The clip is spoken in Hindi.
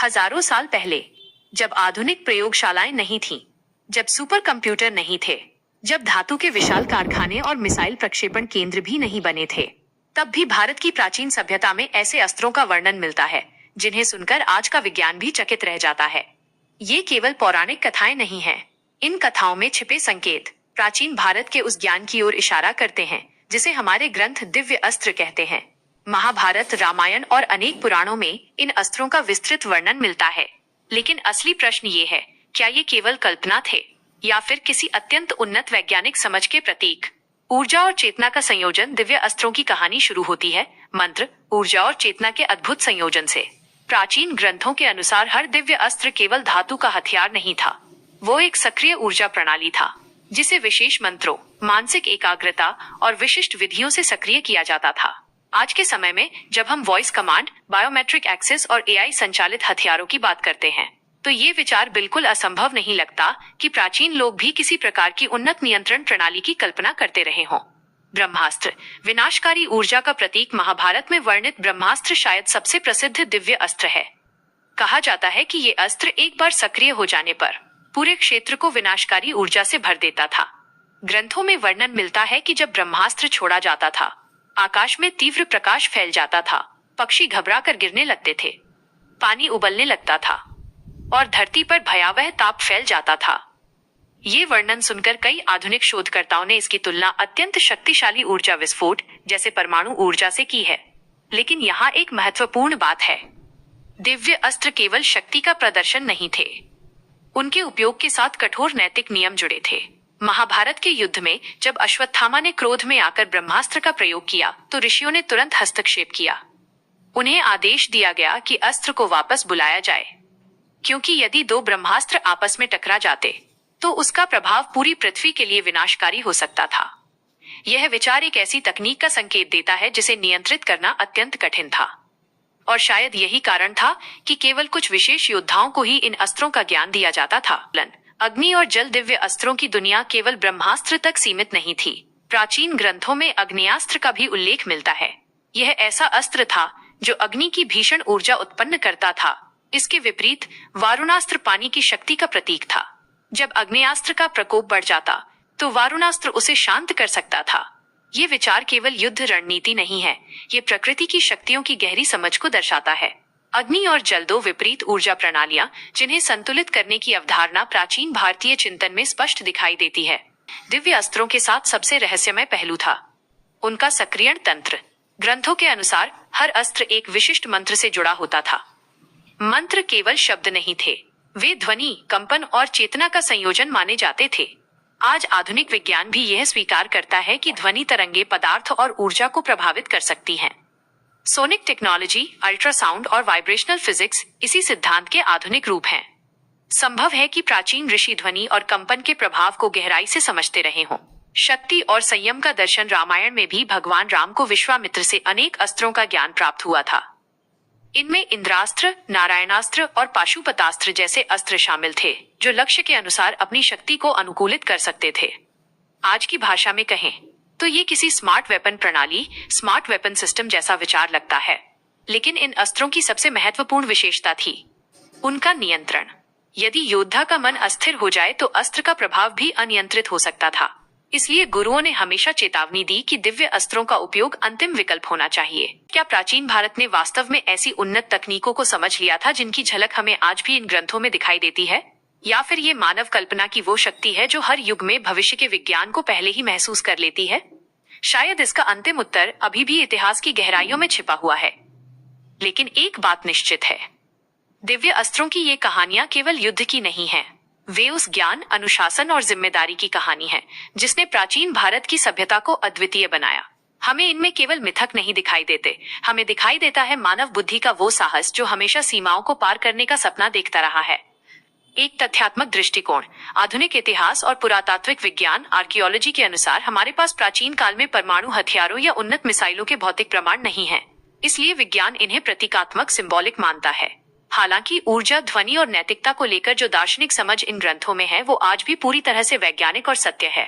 हजारों साल पहले, जब आधुनिक प्रयोगशालाएं नहीं थीं, जब सुपर कंप्यूटर नहीं थे, जब धातु के विशाल कारखाने और मिसाइल प्रक्षेपण केंद्र भी नहीं बने थे, तब भी भारत की प्राचीन सभ्यता में ऐसे अस्त्रों का वर्णन मिलता है जिन्हें सुनकर आज का विज्ञान भी चकित रह जाता है। ये केवल पौराणिक कथाएं नहीं हैं। इन कथाओं में छिपे संकेत प्राचीन भारत के उस ज्ञान की ओर इशारा करते हैं जिसे हमारे ग्रंथ दिव्य अस्त्र कहते हैं। महाभारत, रामायण और अनेक पुराणों में इन अस्त्रों का विस्तृत वर्णन मिलता है। लेकिन असली प्रश्न ये है, क्या ये केवल कल्पना थे या फिर किसी अत्यंत उन्नत वैज्ञानिक समझ के प्रतीक? ऊर्जा और चेतना का संयोजन। दिव्य अस्त्रों की कहानी शुरू होती है मंत्र, ऊर्जा और चेतना के अद्भुत संयोजन से। प्राचीन ग्रंथों के अनुसार हर दिव्य अस्त्र केवल धातु का हथियार नहीं था, वो एक सक्रिय ऊर्जा प्रणाली था जिसे विशेष मंत्रों, मानसिक एकाग्रता और विशिष्ट विधियों से सक्रिय किया जाता था। आज के समय में जब हम वॉइस कमांड, बायोमेट्रिक एक्सेस और एआई संचालित हथियारों की बात करते हैं, तो ये विचार बिल्कुल असंभव नहीं लगता कि प्राचीन लोग भी किसी प्रकार की उन्नत नियंत्रण प्रणाली की कल्पना करते रहे हों। ब्रह्मास्त्र, विनाशकारी ऊर्जा का प्रतीक। महाभारत में वर्णित ब्रह्मास्त्र शायद सबसे प्रसिद्ध दिव्य अस्त्र है। कहा जाता है कि ये अस्त्र एक बार सक्रिय हो जाने पर पूरे क्षेत्र को विनाशकारी ऊर्जा से भर देता था। ग्रंथों में वर्णन मिलता है कि जब ब्रह्मास्त्र छोड़ा जाता था, आकाश में तीव्र प्रकाश फैल जाता था, पक्षी घबरा कर गिरने लगते थे, पानी उबलने लगता था और धरती पर भयावह ताप फैल जाता था। ये वर्णन सुनकर कई आधुनिक शोधकर्ताओं ने इसकी तुलना अत्यंत शक्तिशाली ऊर्जा विस्फोट जैसे परमाणु ऊर्जा से की है। लेकिन यहाँ एक महत्वपूर्ण बात है, दिव्य अस्त्र केवल शक्ति का प्रदर्शन नहीं थे, उनके उपयोग के साथ कठोर नैतिक नियम जुड़े थे। महाभारत के युद्ध में जब अश्वत्थामा ने क्रोध में आकर ब्रह्मास्त्र का प्रयोग किया तो ऋषियों ने तुरंत हस्तक्षेप किया। उन्हें आदेश दिया गया कि अस्त्र को वापस बुलाया जाए, क्योंकि यदि दो ब्रह्मास्त्र आपस में टकरा जाते तो उसका प्रभाव पूरी पृथ्वी के लिए विनाशकारी हो सकता था। यह विचार एक ऐसी तकनीक का संकेत देता है जिसे नियंत्रित करना अत्यंत कठिन था, और शायद यही कारण था कि केवल कुछ विशेष योद्धाओं को ही इन अस्त्रों का ज्ञान दिया जाता था। अग्नि और जल दिव्य अस्त्रों की दुनिया केवल ब्रह्मास्त्र तक सीमित नहीं थी। प्राचीन ग्रंथों में अग्न्यास्त्र का भी उल्लेख मिलता है। यह ऐसा अस्त्र था जो अग्नि की भीषण ऊर्जा उत्पन्न करता था। इसके विपरीत वारुणास्त्र पानी की शक्ति का प्रतीक था। जब अग्न्यास्त्र का प्रकोप बढ़ जाता तो वारुणास्त्र उसे शांत कर सकता था। ये विचार केवल युद्ध रणनीति नहीं है, ये प्रकृति की शक्तियों की गहरी समझ को दर्शाता है। अग्नि और जल, दो विपरीत ऊर्जा प्रणालियां जिन्हें संतुलित करने की अवधारणा प्राचीन भारतीय चिंतन में स्पष्ट दिखाई देती है। दिव्य अस्त्रों के साथ सबसे रहस्यमय पहलू था उनका सक्रियण तंत्र। ग्रंथों के अनुसार हर अस्त्र एक विशिष्ट मंत्र से जुड़ा होता था। मंत्र केवल शब्द नहीं थे, वे ध्वनि, कंपन और चेतना का संयोजन माने जाते थे। आज आधुनिक विज्ञान भी यह स्वीकार करता है कि ध्वनि तरंगे पदार्थ और ऊर्जा को प्रभावित कर सकती हैं। सोनिक टेक्नोलॉजी, अल्ट्रासाउंड और वाइब्रेशनल फिजिक्स इसी सिद्धांत के आधुनिक रूप हैं। संभव है कि प्राचीन ऋषि ध्वनि और कंपन के प्रभाव को गहराई से समझते रहे हों। शक्ति और संयम का दर्शन। रामायण में भी भगवान राम को विश्वामित्र से अनेक अस्त्रों का ज्ञान प्राप्त हुआ था। इनमें इंद्रास्त्र, नारायणास्त्र और पाशुपतास्त्र जैसे अस्त्र शामिल थे जो लक्ष्य के अनुसार अपनी शक्ति को अनुकूलित कर सकते थे। आज की भाषा में कहें तो ये किसी स्मार्ट वेपन प्रणाली, स्मार्ट वेपन सिस्टम जैसा विचार लगता है। लेकिन इन अस्त्रों की सबसे महत्वपूर्ण विशेषता थी उनका नियंत्रण। यदि योद्धा का मन अस्थिर हो जाए तो अस्त्र का प्रभाव भी अनियंत्रित हो सकता था। इसलिए गुरुओं ने हमेशा चेतावनी दी कि दिव्य अस्त्रों का उपयोग अंतिम विकल्प होना चाहिए। क्या प्राचीन भारत ने वास्तव में ऐसी उन्नत तकनीकों को समझ लिया था जिनकी झलक हमें आज भी इन ग्रंथों में दिखाई देती है? या फिर ये मानव कल्पना की वो शक्ति है जो हर युग में भविष्य के विज्ञान को पहले ही महसूस कर लेती है? शायद इसका अंतिम उत्तर अभी भी इतिहास की गहराइयों में छिपा हुआ है। लेकिन एक बात निश्चित है, दिव्य अस्त्रों की ये कहानियां केवल युद्ध की नहीं है, वे उस ज्ञान, अनुशासन और जिम्मेदारी की कहानी है जिसने प्राचीन भारत की सभ्यता को अद्वितीय बनाया। हमें इनमें केवल मिथक नहीं दिखाई देते, हमें दिखाई देता है मानव बुद्धि का वो साहस जो हमेशा सीमाओं को पार करने का सपना देखता रहा है। एक तथ्यात्मक दृष्टिकोण। आधुनिक इतिहास और पुरातात्विक विज्ञान, आर्कियोलॉजी के अनुसार हमारे पास प्राचीन काल में परमाणु हथियारों या उन्नत मिसाइलों के भौतिक प्रमाण नहीं है, इसलिए विज्ञान इन्हें प्रतीकात्मक, सिंबॉलिक मानता है। हालांकि ऊर्जा, ध्वनि और नैतिकता को लेकर जो दार्शनिक समझ इन ग्रंथों में है वो आज भी पूरी तरह से वैज्ञानिक और सत्य है।